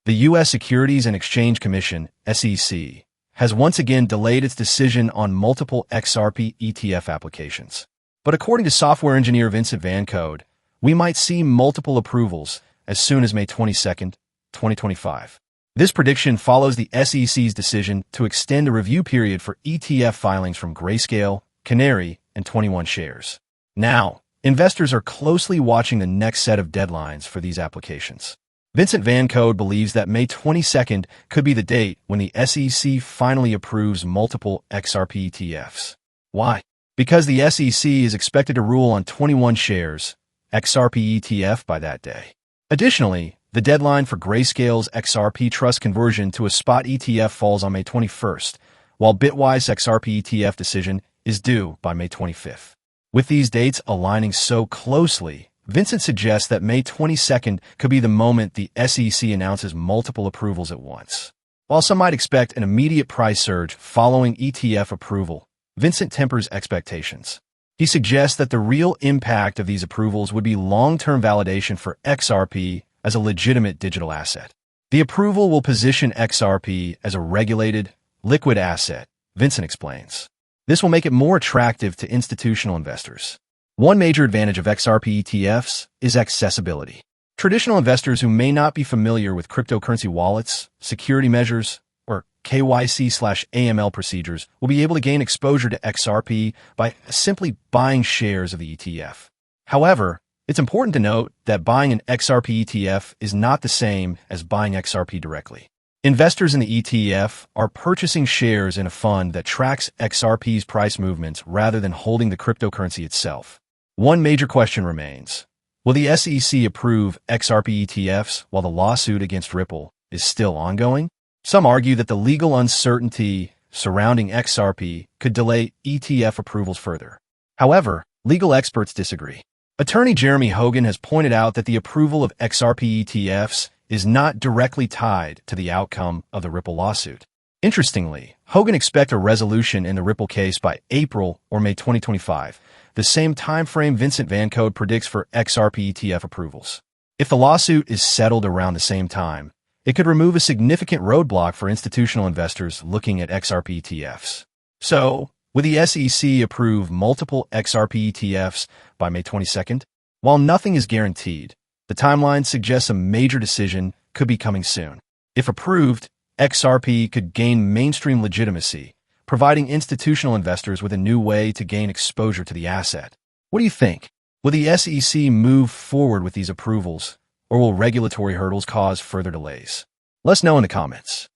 The U.S. Securities and Exchange Commission, SEC, has once again delayed its decision on multiple XRP ETF applications. But according to software engineer Vincent Van Code, we might see multiple approvals as soon as May 22, 2025. This prediction follows the SEC's decision to extend a review period for ETF filings from Grayscale, Canary, and 21 Shares. Now, investors are closely watching the next set of deadlines for these applications. Vincent Van Code believes that May 22nd could be the date when the SEC finally approves multiple XRP ETFs. Why? Because the SEC is expected to rule on 21 Shares, XRP ETF by that day. Additionally, the deadline for Grayscale's XRP Trust conversion to a spot ETF falls on May 21st, while Bitwise XRP ETF decision is due by May 25th. With these dates aligning so closely, Vincent suggests that May 22nd could be the moment the SEC announces multiple approvals at once. While some might expect an immediate price surge following ETF approval, Vincent tempers expectations. He suggests that the real impact of these approvals would be long-term validation for XRP as a legitimate digital asset. The approval will position XRP as a regulated, liquid asset, Vincent explains. This will make it more attractive to institutional investors. One major advantage of XRP ETFs is accessibility. Traditional investors who may not be familiar with cryptocurrency wallets, security measures, or KYC/AML procedures will be able to gain exposure to XRP by simply buying shares of the ETF. However, it's important to note that buying an XRP ETF is not the same as buying XRP directly. Investors in the ETF are purchasing shares in a fund that tracks XRP's price movements rather than holding the cryptocurrency itself. One major question remains: will the SEC approve XRP ETFs while the lawsuit against Ripple is still ongoing? Some argue that the legal uncertainty surrounding XRP could delay ETF approvals further. However, legal experts disagree. Attorney Jeremy Hogan has pointed out that the approval of XRP ETFs is not directly tied to the outcome of the Ripple lawsuit. Interestingly, Hogan expects a resolution in the Ripple case by April or May 2025, the same timeframe Vincent Van Code predicts for XRP ETF approvals. If the lawsuit is settled around the same time, it could remove a significant roadblock for institutional investors looking at XRP ETFs. So, will the SEC approve multiple XRP ETFs by May 22nd? While nothing is guaranteed, the timeline suggests a major decision could be coming soon. If approved, XRP could gain mainstream legitimacy, providing institutional investors with a new way to gain exposure to the asset. What do you think? Will the SEC move forward with these approvals, or will regulatory hurdles cause further delays? Let us know in the comments.